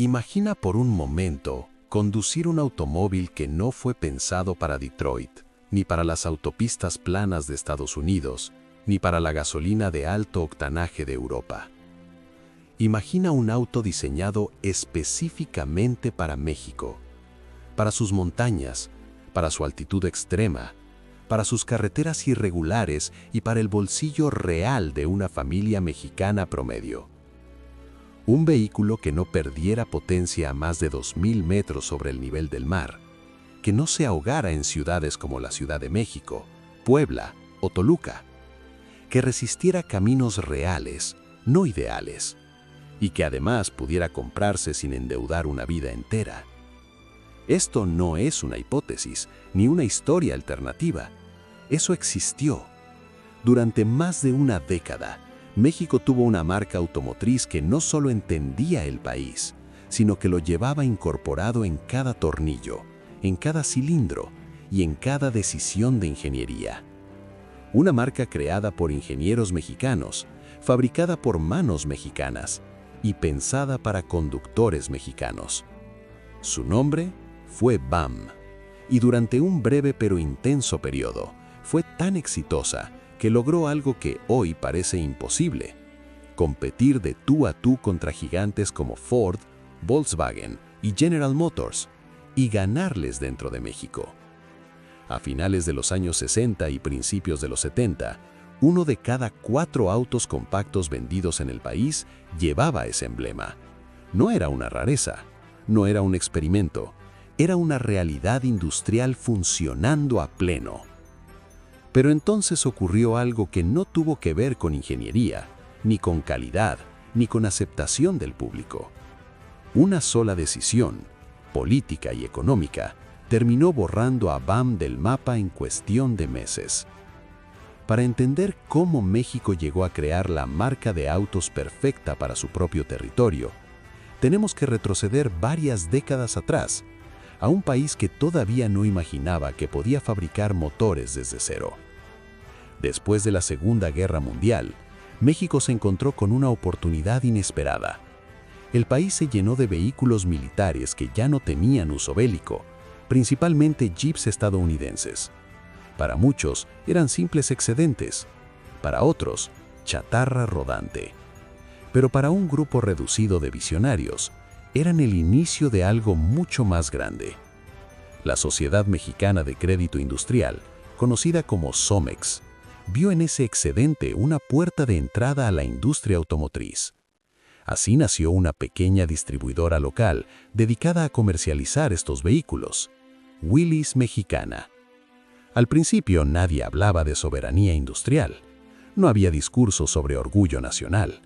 Imagina por un momento conducir un automóvil que no fue pensado para Detroit, ni para las autopistas planas de Estados Unidos, ni para la gasolina de alto octanaje de Europa. Imagina un auto diseñado específicamente para México, para sus montañas, para su altitud extrema, para sus carreteras irregulares y para el bolsillo real de una familia mexicana promedio. Un vehículo que no perdiera potencia a más de 2000 metros sobre el nivel del mar, que no se ahogara en ciudades como la Ciudad de México, Puebla o Toluca, que resistiera caminos reales, no ideales, y que además pudiera comprarse sin endeudar una vida entera. Esto no es una hipótesis, ni una historia alternativa. Eso existió. Durante más de una década, México tuvo una marca automotriz que no solo entendía el país, sino que lo llevaba incorporado en cada tornillo, en cada cilindro y en cada decisión de ingeniería. Una marca creada por ingenieros mexicanos, fabricada por manos mexicanas y pensada para conductores mexicanos. Su nombre fue BAM, y durante un breve pero intenso periodo, fue tan exitosa que logró algo que hoy parece imposible: competir de tú a tú contra gigantes como Ford, Volkswagen y General Motors, y ganarles dentro de México. A finales de los años 60 y principios de los 70, 1 de cada 4 autos compactos vendidos en el país llevaba ese emblema. No era una rareza, no era un experimento, era una realidad industrial funcionando a pleno. Pero entonces ocurrió algo que no tuvo que ver con ingeniería, ni con calidad, ni con aceptación del público. Una sola decisión, política y económica, terminó borrando a BAM del mapa en cuestión de meses. Para entender cómo México llegó a crear la marca de autos perfecta para su propio territorio, tenemos que retroceder varias décadas atrás, a un país que todavía no imaginaba que podía fabricar motores desde cero. Después de la Segunda Guerra Mundial, México se encontró con una oportunidad inesperada. El país se llenó de vehículos militares que ya no tenían uso bélico, principalmente jeeps estadounidenses. Para muchos eran simples excedentes, para otros, chatarra rodante. Pero para un grupo reducido de visionarios, eran el inicio de algo mucho más grande. La Sociedad Mexicana de Crédito Industrial, conocida como Somex, vio en ese excedente una puerta de entrada a la industria automotriz. Así nació una pequeña distribuidora local dedicada a comercializar estos vehículos, Willys Mexicana. Al principio nadie hablaba de soberanía industrial. No había discursos sobre orgullo nacional.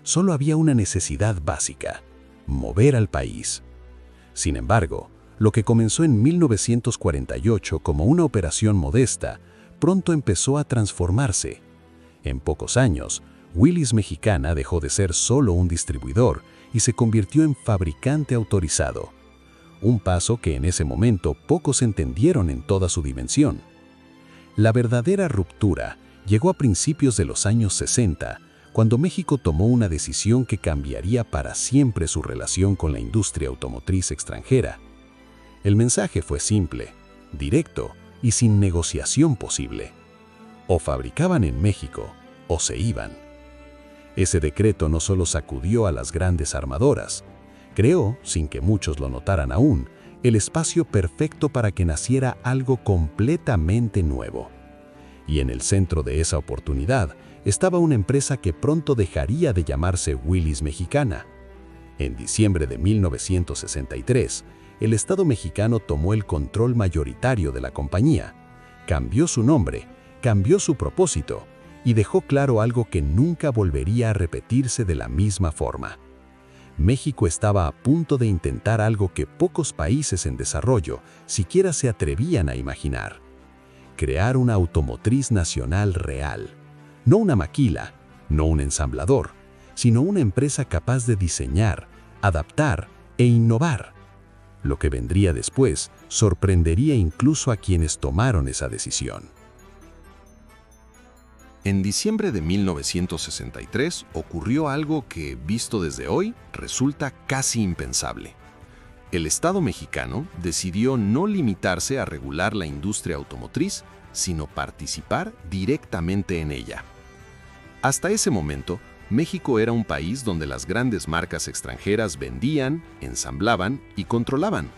Solo había una necesidad básica: mover al país. Sin embargo, lo que comenzó en 1948 como una operación modesta, pronto empezó a transformarse. En pocos años, Willys Mexicana dejó de ser solo un distribuidor y se convirtió en fabricante autorizado. Un paso que en ese momento pocos entendieron en toda su dimensión. La verdadera ruptura llegó a principios de los años 60, cuando México tomó una decisión que cambiaría para siempre su relación con la industria automotriz extranjera. El mensaje fue simple, directo y sin negociación posible. O fabricaban en México, o se iban. Ese decreto no solo sacudió a las grandes armadoras, creó, sin que muchos lo notaran aún, el espacio perfecto para que naciera algo completamente nuevo. Y en el centro de esa oportunidad estaba una empresa que pronto dejaría de llamarse Willys Mexicana. En diciembre de 1963, el Estado mexicano tomó el control mayoritario de la compañía, cambió su nombre, cambió su propósito y dejó claro algo que nunca volvería a repetirse de la misma forma. México estaba a punto de intentar algo que pocos países en desarrollo siquiera se atrevían a imaginar: crear una automotriz nacional real. No una maquila, no un ensamblador, sino una empresa capaz de diseñar, adaptar e innovar. Lo que vendría después sorprendería incluso a quienes tomaron esa decisión. En diciembre de 1963 ocurrió algo que, visto desde hoy, resulta casi impensable. El Estado mexicano decidió no limitarse a regular la industria automotriz, sino participar directamente en ella. Hasta ese momento, México era un país donde las grandes marcas extranjeras vendían, ensamblaban y controlaban.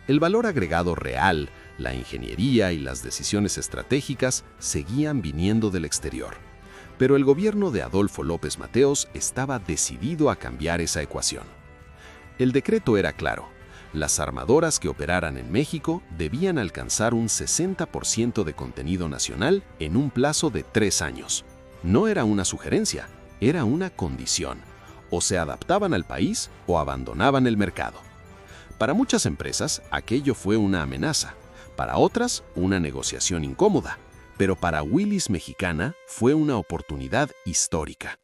El valor agregado real, la ingeniería y las decisiones estratégicas seguían viniendo del exterior. Pero el gobierno de Adolfo López Mateos estaba decidido a cambiar esa ecuación. El decreto era claro: las armadoras que operaran en México debían alcanzar un 60% de contenido nacional en un plazo de 3 años. No era una sugerencia, era una condición. O se adaptaban al país o abandonaban el mercado. Para muchas empresas, aquello fue una amenaza. Para otras, una negociación incómoda. Pero para Willys Mexicana fue una oportunidad histórica.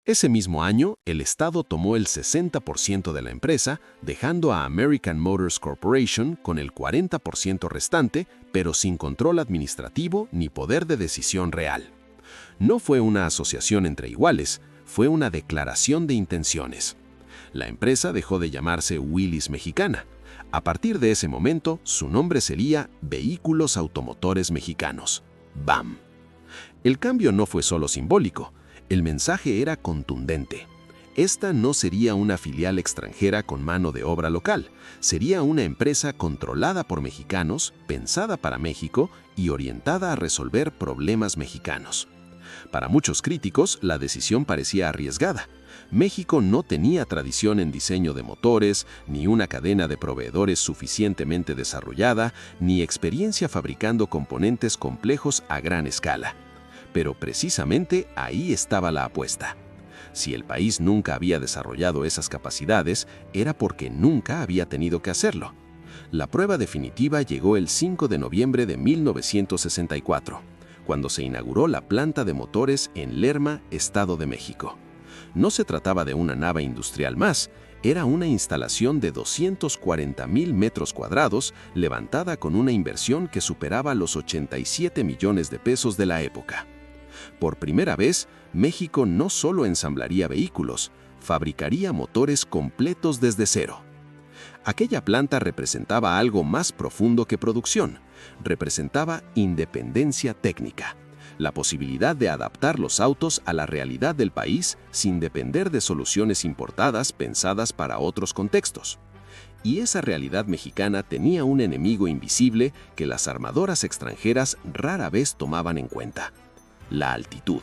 Ese mismo año, el Estado tomó el 60% de la empresa, dejando a American Motors Corporation con el 40% restante, pero sin control administrativo ni poder de decisión real. No fue una asociación entre iguales, fue una declaración de intenciones. La empresa dejó de llamarse Willys Mexicana. A partir de ese momento, su nombre sería Vehículos Automotores Mexicanos, VAM. El cambio no fue solo simbólico. El mensaje era contundente. Esta no sería una filial extranjera con mano de obra local, sería una empresa controlada por mexicanos, pensada para México y orientada a resolver problemas mexicanos. Para muchos críticos, la decisión parecía arriesgada. México no tenía tradición en diseño de motores, ni una cadena de proveedores suficientemente desarrollada, ni experiencia fabricando componentes complejos a gran escala. Pero precisamente ahí estaba la apuesta. Si el país nunca había desarrollado esas capacidades, era porque nunca había tenido que hacerlo. La prueba definitiva llegó el 5 de noviembre de 1964, cuando se inauguró la planta de motores en Lerma, Estado de México. No se trataba de una nave industrial más, era una instalación de 240,000 metros cuadrados, levantada con una inversión que superaba los 87 millones de pesos de la época. Por primera vez, México no solo ensamblaría vehículos, fabricaría motores completos desde cero. Aquella planta representaba algo más profundo que producción, representaba independencia técnica, la posibilidad de adaptar los autos a la realidad del país sin depender de soluciones importadas pensadas para otros contextos. Y esa realidad mexicana tenía un enemigo invisible que las armadoras extranjeras rara vez tomaban en cuenta: la altitud.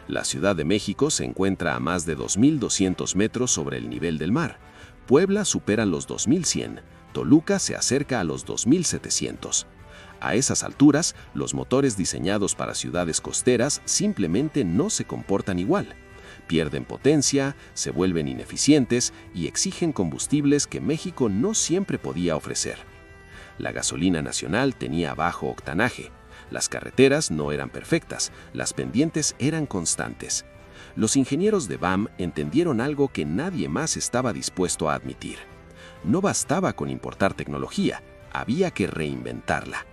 La Ciudad de México se encuentra a más de 2,200 metros sobre el nivel del mar. Puebla supera los 2,100, Toluca se acerca a los 2,700. A esas alturas, los motores diseñados para ciudades costeras simplemente no se comportan igual. Pierden potencia, se vuelven ineficientes y exigen combustibles que México no siempre podía ofrecer. La gasolina nacional tenía bajo octanaje. Las carreteras no eran perfectas, las pendientes eran constantes. Los ingenieros de VAM entendieron algo que nadie más estaba dispuesto a admitir. No bastaba con importar tecnología, había que reinventarla.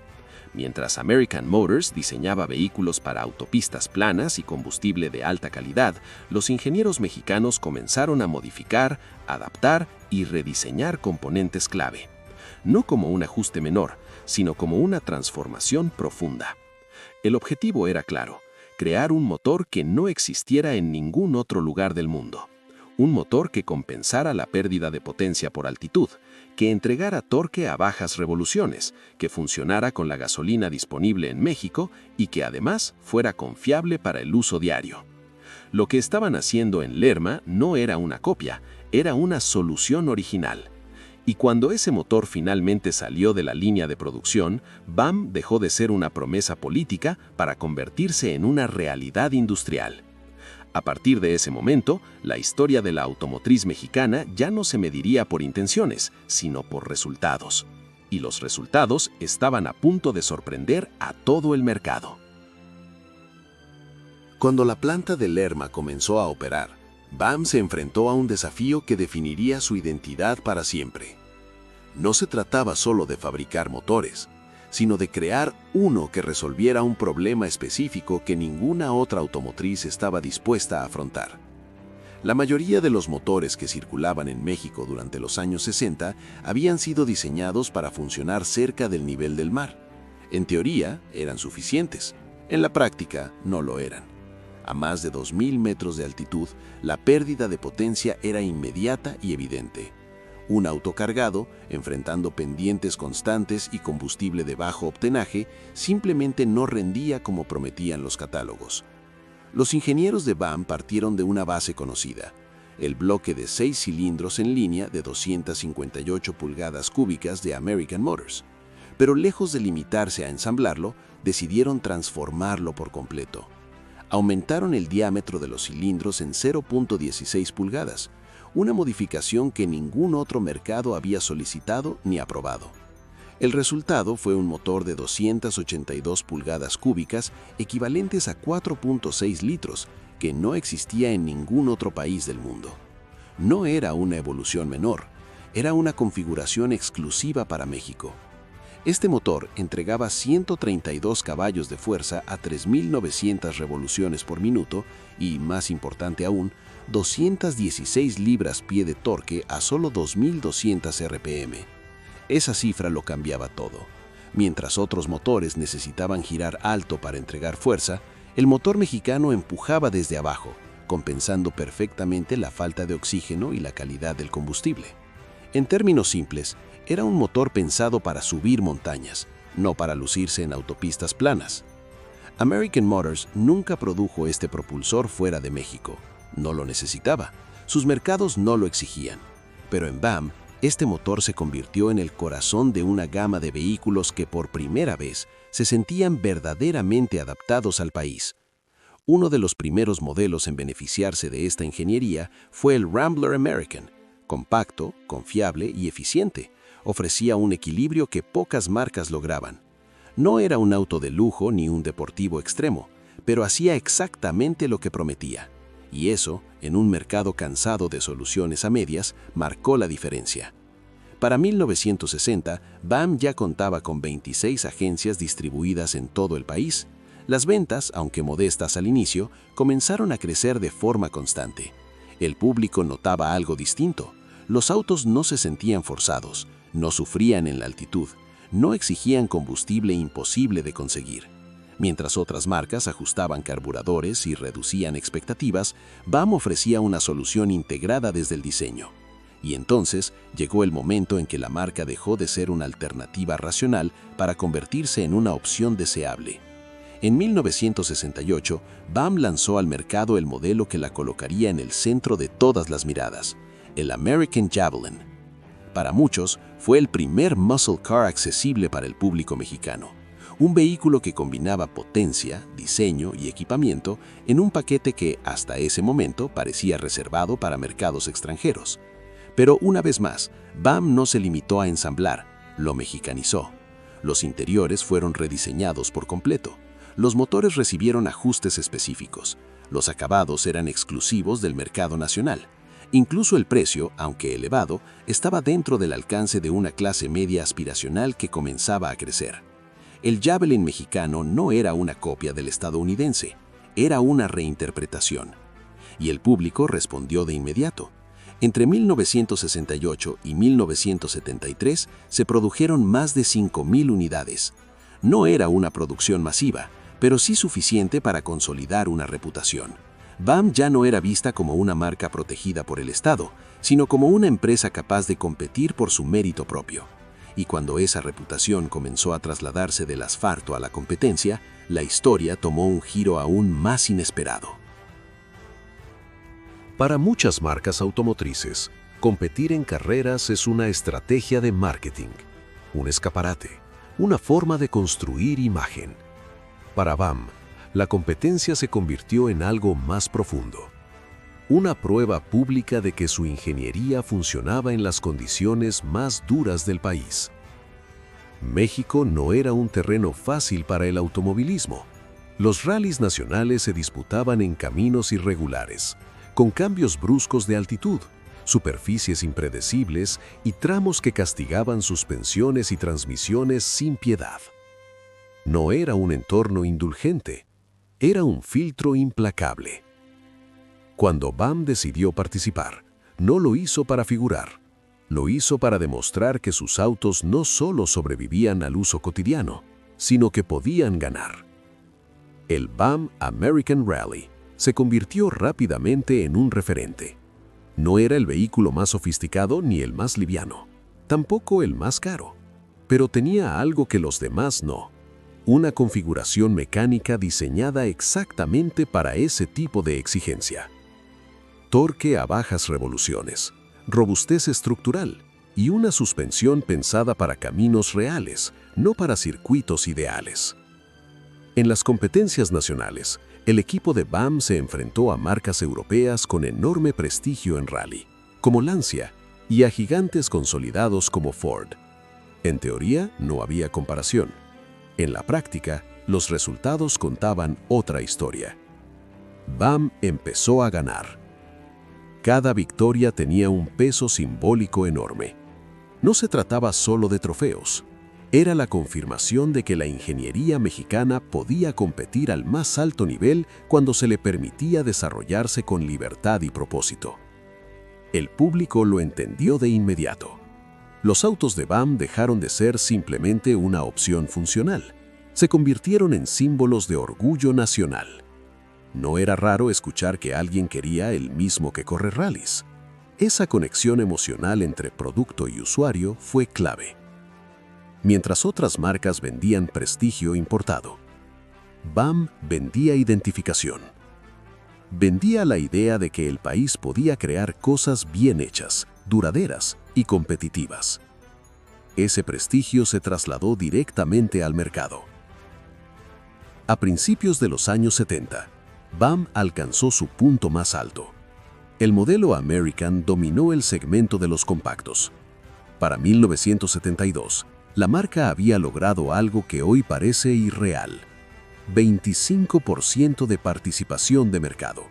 Mientras American Motors diseñaba vehículos para autopistas planas y combustible de alta calidad, los ingenieros mexicanos comenzaron a modificar, adaptar y rediseñar componentes clave. No como un ajuste menor, sino como una transformación profunda. El objetivo era claro: crear un motor que no existiera en ningún otro lugar del mundo. Un motor que compensara la pérdida de potencia por altitud, que entregara torque a bajas revoluciones, que funcionara con la gasolina disponible en México y que además fuera confiable para el uso diario. Lo que estaban haciendo en Lerma no era una copia, era una solución original. Y cuando ese motor finalmente salió de la línea de producción, VAM dejó de ser una promesa política para convertirse en una realidad industrial. A partir de ese momento, la historia de la automotriz mexicana ya no se mediría por intenciones, sino por resultados. Y los resultados estaban a punto de sorprender a todo el mercado. Cuando la planta de Lerma comenzó a operar, VAM se enfrentó a un desafío que definiría su identidad para siempre. No se trataba solo de fabricar motores, sino de crear uno que resolviera un problema específico que ninguna otra automotriz estaba dispuesta a afrontar. La mayoría de los motores que circulaban en México durante los años 60 habían sido diseñados para funcionar cerca del nivel del mar. En teoría, eran suficientes. En la práctica, no lo eran. A más de 2.000 metros de altitud, la pérdida de potencia era inmediata y evidente. Un auto cargado, enfrentando pendientes constantes y combustible de bajo octanaje, simplemente no rendía como prometían los catálogos. Los ingenieros de BAM partieron de una base conocida, el bloque de 6 cilindros en línea de 258 pulgadas cúbicas de American Motors. Pero lejos de limitarse a ensamblarlo, decidieron transformarlo por completo. Aumentaron el diámetro de los cilindros en 0.16 pulgadas, una modificación que ningún otro mercado había solicitado ni aprobado. El resultado fue un motor de 282 pulgadas cúbicas equivalentes a 4.6 litros, que no existía en ningún otro país del mundo. No era una evolución menor, era una configuración exclusiva para México. Este motor entregaba 132 caballos de fuerza a 3.900 revoluciones por minuto y, más importante aún, 216 libras-pie de torque a solo 2.200 RPM. Esa cifra lo cambiaba todo. Mientras otros motores necesitaban girar alto para entregar fuerza, el motor mexicano empujaba desde abajo, compensando perfectamente la falta de oxígeno y la calidad del combustible. En términos simples, era un motor pensado para subir montañas, no para lucirse en autopistas planas. American Motors nunca produjo este propulsor fuera de México. No lo necesitaba. Sus mercados no lo exigían. Pero en BAM, este motor se convirtió en el corazón de una gama de vehículos que por primera vez se sentían verdaderamente adaptados al país. Uno de los primeros modelos en beneficiarse de esta ingeniería fue el Rambler American. Compacto, confiable y eficiente, ofrecía un equilibrio que pocas marcas lograban. No era un auto de lujo ni un deportivo extremo, pero hacía exactamente lo que prometía. Y eso, en un mercado cansado de soluciones a medias, marcó la diferencia. Para 1960, BAM ya contaba con 26 agencias distribuidas en todo el país. Las ventas, aunque modestas al inicio, comenzaron a crecer de forma constante. El público notaba algo distinto. Los autos no se sentían forzados, no sufrían en la altitud, no exigían combustible imposible de conseguir. Mientras otras marcas ajustaban carburadores y reducían expectativas, BAM ofrecía una solución integrada desde el diseño. Y entonces llegó el momento en que la marca dejó de ser una alternativa racional para convertirse en una opción deseable. En 1968, BAM lanzó al mercado el modelo que la colocaría en el centro de todas las miradas, el American Javelin. Para muchos, fue el primer muscle car accesible para el público mexicano. Un vehículo que combinaba potencia, diseño y equipamiento en un paquete que, hasta ese momento, parecía reservado para mercados extranjeros. Pero una vez más, BAM no se limitó a ensamblar, lo mexicanizó. Los interiores fueron rediseñados por completo. Los motores recibieron ajustes específicos. Los acabados eran exclusivos del mercado nacional. Incluso el precio, aunque elevado, estaba dentro del alcance de una clase media aspiracional que comenzaba a crecer. El Javelin mexicano no era una copia del estadounidense, era una reinterpretación. Y el público respondió de inmediato. Entre 1968 y 1973 se produjeron más de 5.000 unidades. No era una producción masiva, pero sí suficiente para consolidar una reputación. BAM ya no era vista como una marca protegida por el Estado, sino como una empresa capaz de competir por su mérito propio. Y cuando esa reputación comenzó a trasladarse del asfalto a la competencia, la historia tomó un giro aún más inesperado. Para muchas marcas automotrices, competir en carreras es una estrategia de marketing, un escaparate, una forma de construir imagen. Para BAM, la competencia se convirtió en algo más profundo. Una prueba pública de que su ingeniería funcionaba en las condiciones más duras del país. México no era un terreno fácil para el automovilismo. Los rallies nacionales se disputaban en caminos irregulares, con cambios bruscos de altitud, superficies impredecibles y tramos que castigaban suspensiones y transmisiones sin piedad. No era un entorno indulgente, era un filtro implacable. Cuando BAM decidió participar, no lo hizo para figurar, lo hizo para demostrar que sus autos no solo sobrevivían al uso cotidiano, sino que podían ganar. El BAM American Rally se convirtió rápidamente en un referente. No era el vehículo más sofisticado ni el más liviano, tampoco el más caro, pero tenía algo que los demás no: una configuración mecánica diseñada exactamente para ese tipo de exigencia. Torque a bajas revoluciones, robustez estructural y una suspensión pensada para caminos reales, no para circuitos ideales. En las competencias nacionales, el equipo de BAM se enfrentó a marcas europeas con enorme prestigio en rally, como Lancia, y a gigantes consolidados como Ford. En teoría, no había comparación. En la práctica, los resultados contaban otra historia. BAM empezó a ganar. Cada victoria tenía un peso simbólico enorme. No se trataba solo de trofeos. Era la confirmación de que la ingeniería mexicana podía competir al más alto nivel cuando se le permitía desarrollarse con libertad y propósito. El público lo entendió de inmediato. Los autos de BAM dejaron de ser simplemente una opción funcional. Se convirtieron en símbolos de orgullo nacional. No era raro escuchar que alguien quería el mismo que correr rallies. Esa conexión emocional entre producto y usuario fue clave. Mientras otras marcas vendían prestigio importado, BAM vendía identificación. Vendía la idea de que el país podía crear cosas bien hechas, duraderas y competitivas. Ese prestigio se trasladó directamente al mercado. A principios de los años 70, BAM alcanzó su punto más alto. El modelo American dominó el segmento de los compactos. Para 1972, la marca había logrado algo que hoy parece irreal: 25% de participación de mercado.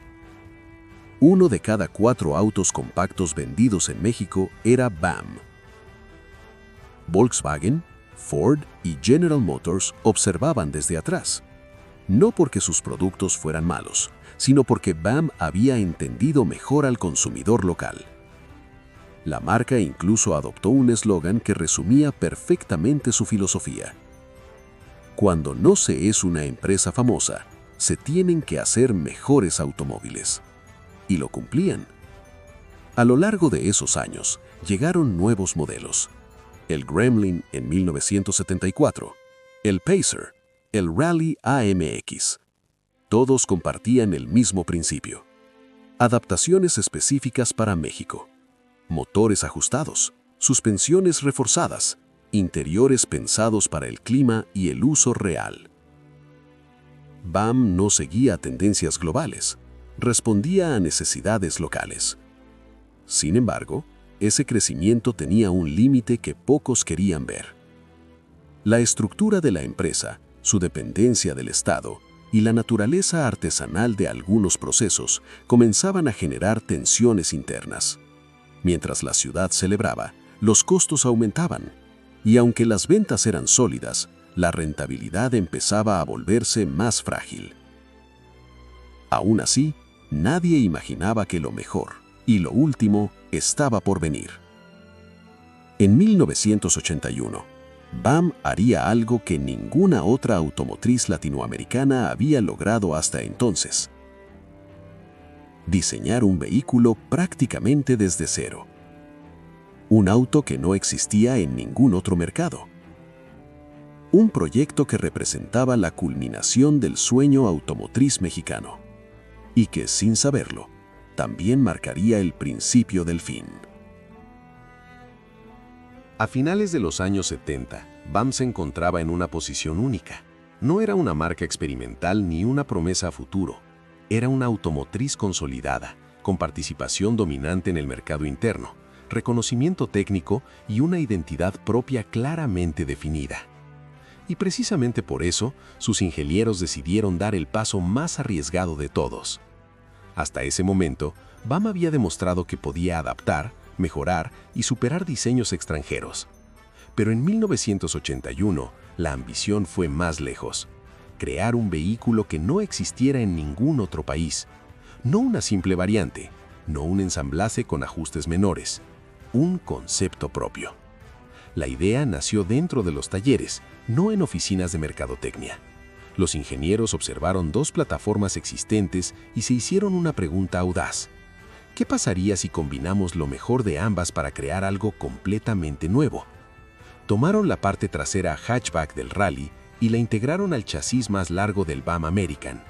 1 de cada 4 autos compactos vendidos en México era BAM. Volkswagen, Ford y General Motors observaban desde atrás. No porque sus productos fueran malos, sino porque BAM había entendido mejor al consumidor local. La marca incluso adoptó un eslogan que resumía perfectamente su filosofía: cuando no se es una empresa famosa, se tienen que hacer mejores automóviles. Y lo cumplían. A lo largo de esos años, llegaron nuevos modelos: el Gremlin en 1974, el Pacer, el Rally AMX. Todos compartían el mismo principio: adaptaciones específicas para México, motores ajustados, suspensiones reforzadas, interiores pensados para el clima y el uso real. BAM no seguía tendencias globales, respondía a necesidades locales. Sin embargo, ese crecimiento tenía un límite que pocos querían ver. La estructura de la empresa, su dependencia del Estado y la naturaleza artesanal de algunos procesos comenzaban a generar tensiones internas. Mientras la ciudad celebraba, los costos aumentaban, y aunque las ventas eran sólidas, la rentabilidad empezaba a volverse más frágil. Aún así, nadie imaginaba que lo mejor y lo último estaba por venir. En 1981, BAM haría algo que ninguna otra automotriz latinoamericana había logrado hasta entonces: diseñar un vehículo prácticamente desde cero. Un auto que no existía en ningún otro mercado. Un proyecto que representaba la culminación del sueño automotriz mexicano y que, sin saberlo, también marcaría el principio del fin. A finales de los años 70, BAM se encontraba en una posición única. No era una marca experimental ni una promesa a futuro. Era una automotriz consolidada, con participación dominante en el mercado interno, reconocimiento técnico y una identidad propia claramente definida. Y precisamente por eso, sus ingenieros decidieron dar el paso más arriesgado de todos. Hasta ese momento, BAM había demostrado que podía adaptar, mejorar y superar diseños extranjeros. Pero en 1981, la ambición fue más lejos. Crear un vehículo que no existiera en ningún otro país. No una simple variante, no un ensamblaje con ajustes menores, un concepto propio. La idea nació dentro de los talleres, no en oficinas de mercadotecnia. Los ingenieros observaron dos plataformas existentes y se hicieron una pregunta audaz. ¿Qué pasaría si combinamos lo mejor de ambas para crear algo completamente nuevo? Tomaron la parte trasera hatchback del Rally y la integraron al chasis más largo del BAM American.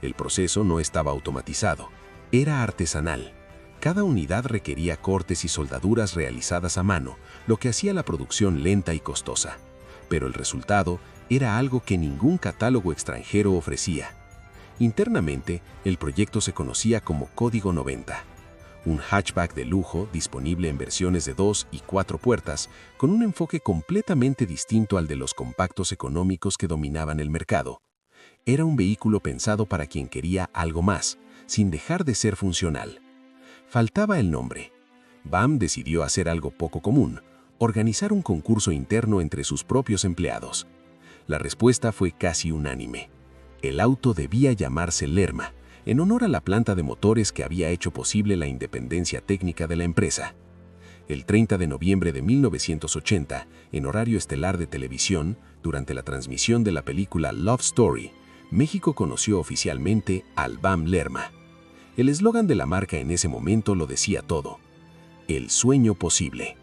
El proceso no estaba automatizado, era artesanal. Cada unidad requería cortes y soldaduras realizadas a mano, lo que hacía la producción lenta y costosa. Pero el resultado era algo que ningún catálogo extranjero ofrecía. Internamente, el proyecto se conocía como Código 90. Un hatchback de lujo disponible en versiones de 2 y 4 puertas, con un enfoque completamente distinto al de los compactos económicos que dominaban el mercado. Era un vehículo pensado para quien quería algo más, sin dejar de ser funcional. Faltaba el nombre. BAM decidió hacer algo poco común, organizar un concurso interno entre sus propios empleados. La respuesta fue casi unánime. El auto debía llamarse Lerma, en honor a la planta de motores que había hecho posible la independencia técnica de la empresa. El 30 de noviembre de 1980, en horario estelar de televisión, durante la transmisión de la película Love Story, México conoció oficialmente al BAM Lerma. El eslogan de la marca en ese momento lo decía todo: el sueño posible.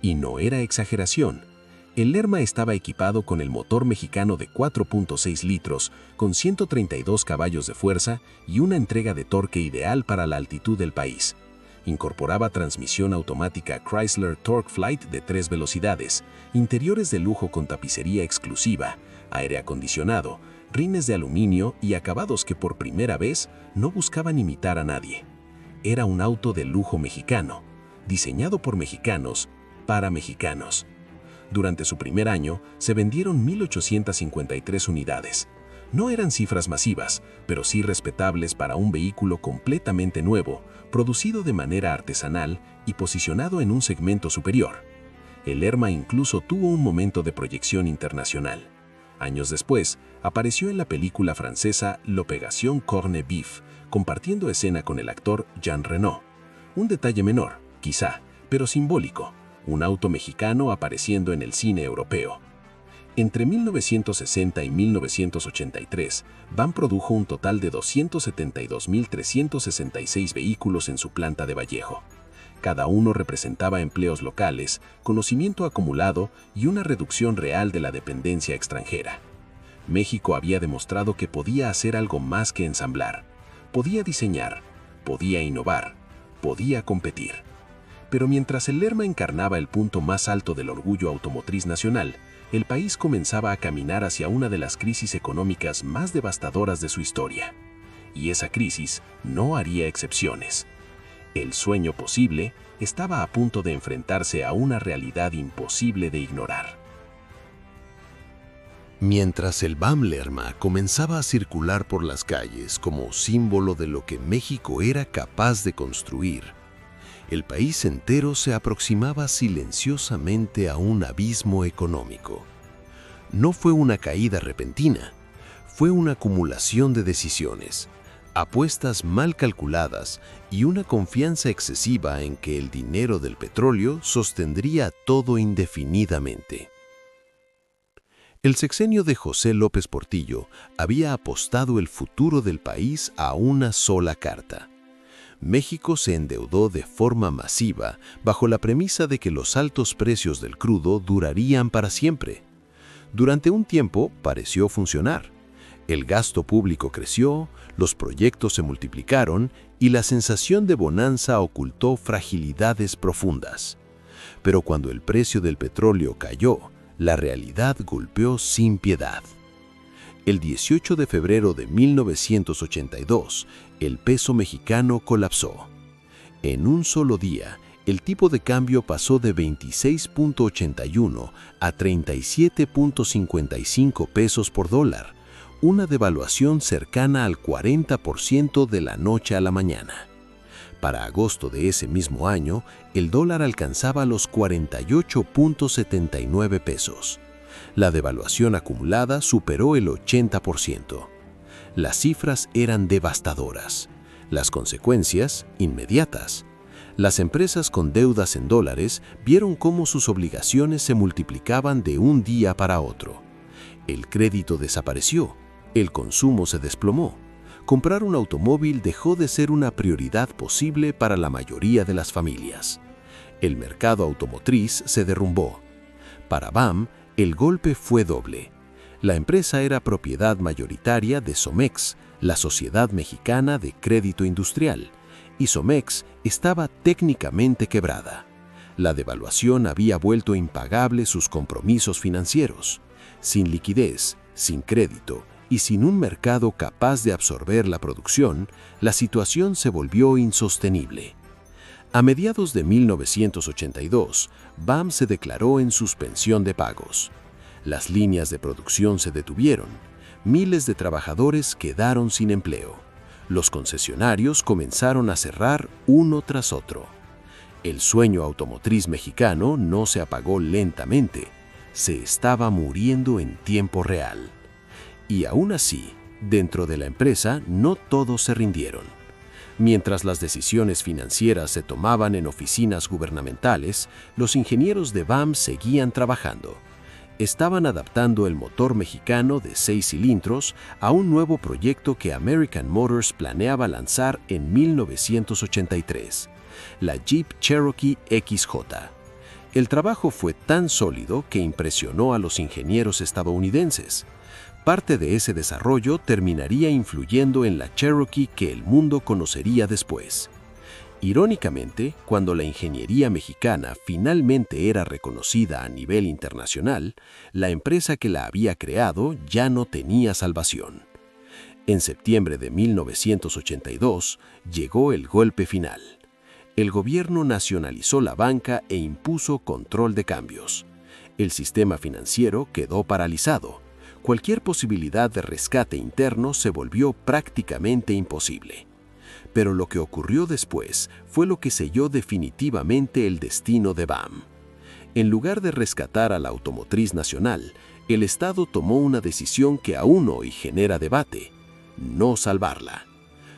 Y no era exageración. El Lerma estaba equipado con el motor mexicano de 4.6 litros, con 132 caballos de fuerza y una entrega de torque ideal para la altitud del país. Incorporaba transmisión automática Chrysler TorqueFlite de 3 velocidades, interiores de lujo con tapicería exclusiva, aire acondicionado, rines de aluminio y acabados que por primera vez no buscaban imitar a nadie. Era un auto de lujo mexicano, diseñado por mexicanos, para mexicanos. Durante su primer año, se vendieron 1,853 unidades. No eran cifras masivas, pero sí respetables para un vehículo completamente nuevo, producido de manera artesanal y posicionado en un segmento superior. El Lerma incluso tuvo un momento de proyección internacional. Años después, apareció en la película francesa L'Opération Corned Beef, compartiendo escena con el actor Jean Reno. Un detalle menor, quizá, pero simbólico. Un auto mexicano apareciendo en el cine europeo. Entre 1960 y 1983, BAM produjo un total de 272.366 vehículos en su planta de Vallejo. Cada uno representaba empleos locales, conocimiento acumulado y una reducción real de la dependencia extranjera. México había demostrado que podía hacer algo más que ensamblar. Podía diseñar, podía innovar, podía competir. Pero mientras el Lerma encarnaba el punto más alto del orgullo automotriz nacional, el país comenzaba a caminar hacia una de las crisis económicas más devastadoras de su historia. Y esa crisis no haría excepciones. El sueño posible estaba a punto de enfrentarse a una realidad imposible de ignorar. Mientras el BAM Lerma comenzaba a circular por las calles como símbolo de lo que México era capaz de construir, el país entero se aproximaba silenciosamente a un abismo económico. No fue una caída repentina, fue una acumulación de decisiones, apuestas mal calculadas y una confianza excesiva en que el dinero del petróleo sostendría todo indefinidamente. El sexenio de José López Portillo había apostado el futuro del país a una sola carta. México se endeudó de forma masiva bajo la premisa de que los altos precios del crudo durarían para siempre. Durante un tiempo pareció funcionar. El gasto público creció, los proyectos se multiplicaron y la sensación de bonanza ocultó fragilidades profundas. Pero cuando el precio del petróleo cayó, la realidad golpeó sin piedad. El 18 de febrero de 1982, el peso mexicano colapsó. En un solo día, el tipo de cambio pasó de 26.81 a 37.55 pesos por dólar, una devaluación cercana al 40% de la noche a la mañana. Para agosto de ese mismo año, el dólar alcanzaba los 48.79 pesos. La devaluación acumulada superó el 80%. Las cifras eran devastadoras. Las consecuencias, inmediatas. Las empresas con deudas en dólares vieron cómo sus obligaciones se multiplicaban de un día para otro. El crédito desapareció, el consumo se desplomó. Comprar un automóvil dejó de ser una prioridad posible para la mayoría de las familias. El mercado automotriz se derrumbó. Para BAM, el golpe fue doble. La empresa era propiedad mayoritaria de Somex, la Sociedad Mexicana de Crédito Industrial, y Somex estaba técnicamente quebrada. La devaluación había vuelto impagables sus compromisos financieros. Sin liquidez, sin crédito y sin un mercado capaz de absorber la producción, la situación se volvió insostenible. A mediados de 1982, BAM se declaró en suspensión de pagos. Las líneas de producción se detuvieron. Miles de trabajadores quedaron sin empleo. Los concesionarios comenzaron a cerrar uno tras otro. El sueño automotriz mexicano no se apagó lentamente, se estaba muriendo en tiempo real. Y aún así, dentro de la empresa no todos se rindieron. Mientras las decisiones financieras se tomaban en oficinas gubernamentales, los ingenieros de BAM seguían trabajando. Estaban adaptando el motor mexicano de 6 cilindros a un nuevo proyecto que American Motors planeaba lanzar en 1983, la Jeep Cherokee XJ. El trabajo fue tan sólido que impresionó a los ingenieros estadounidenses. Parte de ese desarrollo terminaría influyendo en la Cherokee que el mundo conocería después. Irónicamente, cuando la ingeniería mexicana finalmente era reconocida a nivel internacional, la empresa que la había creado ya no tenía salvación. En septiembre de 1982 llegó el golpe final. El gobierno nacionalizó la banca e impuso control de cambios. El sistema financiero quedó paralizado. Cualquier posibilidad de rescate interno se volvió prácticamente imposible. Pero lo que ocurrió después fue lo que selló definitivamente el destino de BAM. En lugar de rescatar a la automotriz nacional, el Estado tomó una decisión que aún hoy genera debate: no salvarla.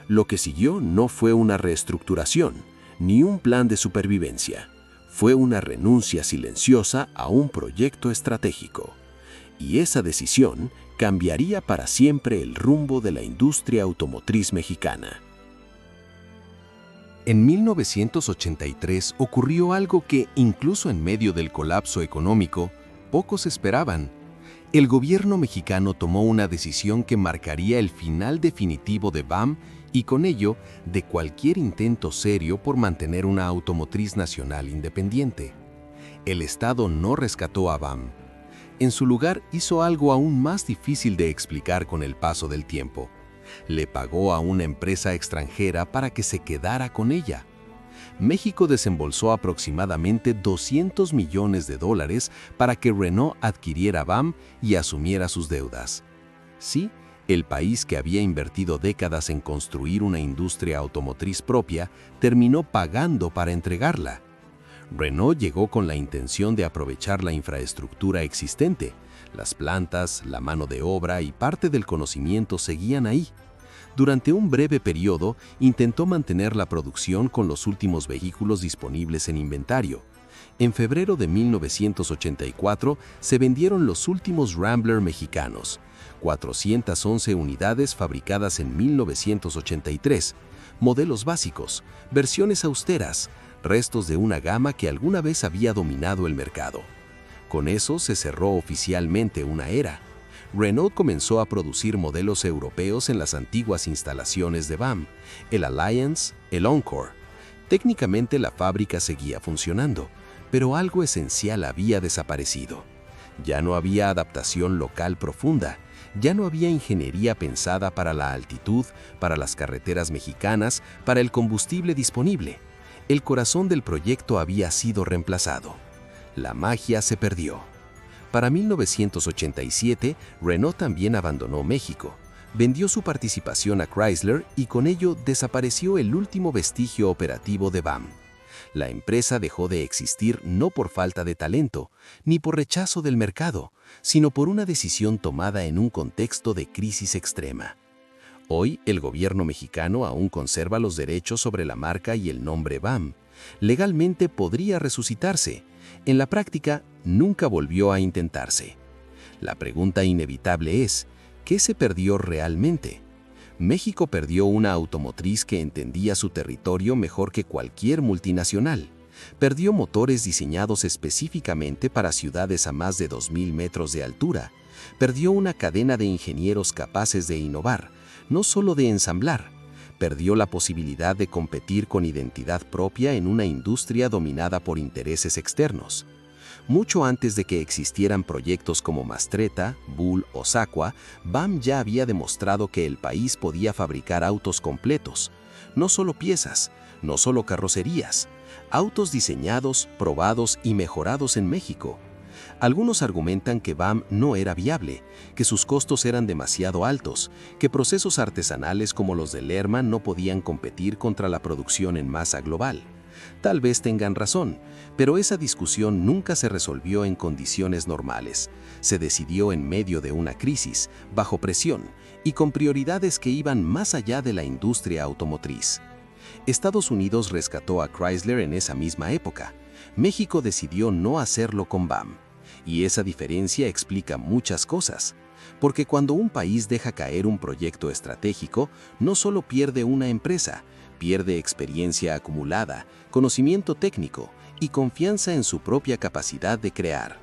Lo que siguió no fue una reestructuración, ni un plan de supervivencia. Fue una renuncia silenciosa a un proyecto estratégico. Y esa decisión cambiaría para siempre el rumbo de la industria automotriz mexicana. En 1983 ocurrió algo que, incluso en medio del colapso económico, pocos esperaban. El gobierno mexicano tomó una decisión que marcaría el final definitivo de BAM y con ello de cualquier intento serio por mantener una automotriz nacional independiente. El Estado no rescató a BAM. En su lugar hizo algo aún más difícil de explicar con el paso del tiempo. Le pagó a una empresa extranjera para que se quedara con ella. México desembolsó aproximadamente $200 millones para que Renault adquiriera BAM y asumiera sus deudas. Sí, el país que había invertido décadas en construir una industria automotriz propia terminó pagando para entregarla. Renault llegó con la intención de aprovechar la infraestructura existente. Las plantas, la mano de obra y parte del conocimiento seguían ahí. Durante un breve periodo, intentó mantener la producción con los últimos vehículos disponibles en inventario. En febrero de 1984 se vendieron los últimos Rambler mexicanos, 411 unidades fabricadas en 1983, modelos básicos, versiones austeras, restos de una gama que alguna vez había dominado el mercado. Con eso se cerró oficialmente una era. Renault comenzó a producir modelos europeos en las antiguas instalaciones de BAM, el Alliance, el Encore. Técnicamente la fábrica seguía funcionando, pero algo esencial había desaparecido. Ya no había adaptación local profunda, ya no había ingeniería pensada para la altitud, para las carreteras mexicanas, para el combustible disponible. El corazón del proyecto había sido reemplazado. La magia se perdió. Para 1987, Renault también abandonó México. vendió su participación a Chrysler y con ello desapareció el último vestigio operativo de BAM. La empresa dejó de existir no por falta de talento, ni por rechazo del mercado, sino por una decisión tomada en un contexto de crisis extrema. Hoy, el gobierno mexicano aún conserva los derechos sobre la marca y el nombre BAM. Legalmente podría resucitarse. En la práctica, nunca volvió a intentarse. La pregunta inevitable es, ¿qué se perdió realmente? México perdió una automotriz que entendía su territorio mejor que cualquier multinacional. Perdió motores diseñados específicamente para ciudades a más de 2.000 metros de altura. Perdió una cadena de ingenieros capaces de innovar, no solo de ensamblar. Perdió la posibilidad de competir con identidad propia en una industria dominada por intereses externos. Mucho antes de que existieran proyectos como Mastretta, Bull o Sacua, BAM ya había demostrado que el país podía fabricar autos completos, no solo piezas, no solo carrocerías, autos diseñados, probados y mejorados en México. Algunos argumentan que BAM no era viable, que sus costos eran demasiado altos, que procesos artesanales como los de Lerman no podían competir contra la producción en masa global. Tal vez tengan razón, pero esa discusión nunca se resolvió en condiciones normales. Se decidió en medio de una crisis, bajo presión y con prioridades que iban más allá de la industria automotriz. Estados Unidos rescató a Chrysler en esa misma época. México decidió no hacerlo con BAM. Y esa diferencia explica muchas cosas. Porque cuando un país deja caer un proyecto estratégico, no solo pierde una empresa, pierde experiencia acumulada, conocimiento técnico y confianza en su propia capacidad de crear.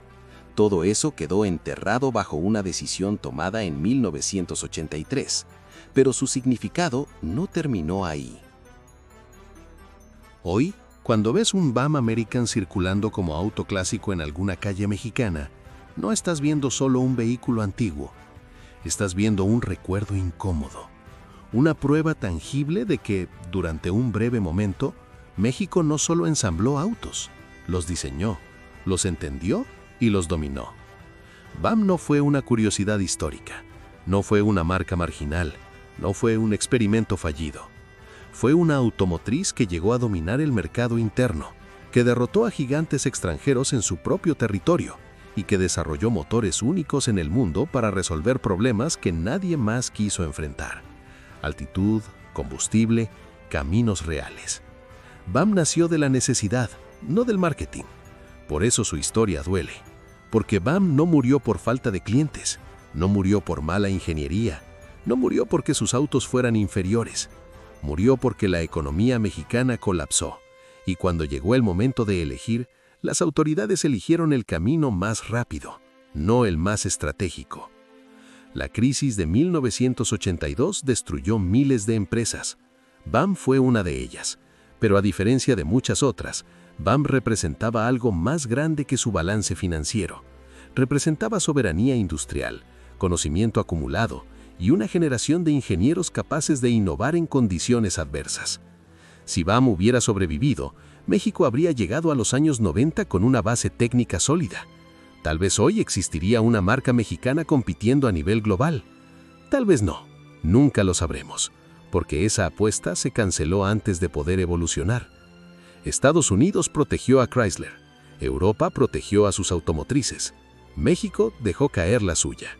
Todo eso quedó enterrado bajo una decisión tomada en 1983, pero su significado no terminó ahí. Hoy, cuando ves un BAM American circulando como auto clásico en alguna calle mexicana, no estás viendo solo un vehículo antiguo, estás viendo un recuerdo incómodo. Una prueba tangible de que, durante un breve momento, México no solo ensambló autos, los diseñó, los entendió y los dominó. BAM no fue una curiosidad histórica, no fue una marca marginal, no fue un experimento fallido. Fue una automotriz que llegó a dominar el mercado interno, que derrotó a gigantes extranjeros en su propio territorio y que desarrolló motores únicos en el mundo para resolver problemas que nadie más quiso enfrentar. Altitud, combustible, caminos reales. BAM nació de la necesidad, no del marketing. Por eso su historia duele. Porque BAM no murió por falta de clientes, no murió por mala ingeniería, no murió porque sus autos fueran inferiores. Murió porque la economía mexicana colapsó. Y cuando llegó el momento de elegir, las autoridades eligieron el camino más rápido, no el más estratégico. La crisis de 1982 destruyó miles de empresas. BAM fue una de ellas, pero a diferencia de muchas otras, BAM representaba algo más grande que su balance financiero. Representaba soberanía industrial, conocimiento acumulado y una generación de ingenieros capaces de innovar en condiciones adversas. Si BAM hubiera sobrevivido, México habría llegado a los años 90 con una base técnica sólida. Tal vez hoy existiría una marca mexicana compitiendo a nivel global. Tal vez no, nunca lo sabremos, porque esa apuesta se canceló antes de poder evolucionar. Estados Unidos protegió a Chrysler, Europa protegió a sus automotrices, México dejó caer la suya.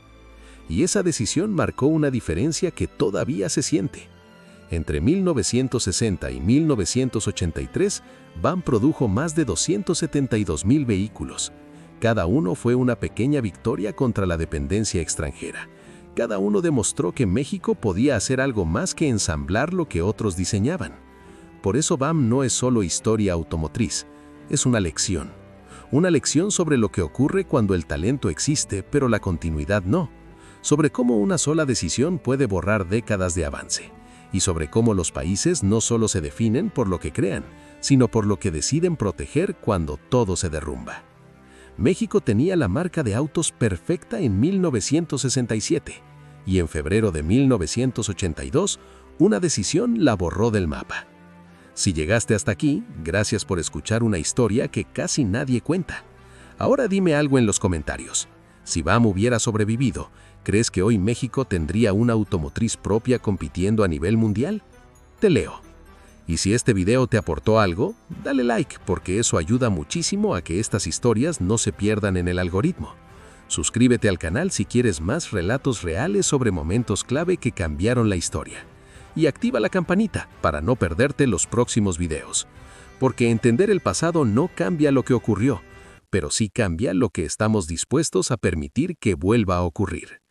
Y esa decisión marcó una diferencia que todavía se siente. Entre 1960 y 1983, BAM produjo más de 272,000 vehículos. Cada uno fue una pequeña victoria contra la dependencia extranjera. Cada uno demostró que México podía hacer algo más que ensamblar lo que otros diseñaban. Por eso BAM no es solo historia automotriz, es una lección. Una lección sobre lo que ocurre cuando el talento existe, pero la continuidad no. Sobre cómo una sola decisión puede borrar décadas de avance. Y sobre cómo los países no solo se definen por lo que crean, sino por lo que deciden proteger cuando todo se derrumba. México tenía la marca de autos perfecta en 1967 y en febrero de 1982 una decisión la borró del mapa. Si llegaste hasta aquí, gracias por escuchar una historia que casi nadie cuenta. Ahora dime algo en los comentarios. Si BAM hubiera sobrevivido, ¿crees que hoy México tendría una automotriz propia compitiendo a nivel mundial? Te leo. Y si este video te aportó algo, dale like porque eso ayuda muchísimo a que estas historias no se pierdan en el algoritmo. Suscríbete al canal si quieres más relatos reales sobre momentos clave que cambiaron la historia. Y activa la campanita para no perderte los próximos videos. Porque entender el pasado no cambia lo que ocurrió, pero sí cambia lo que estamos dispuestos a permitir que vuelva a ocurrir.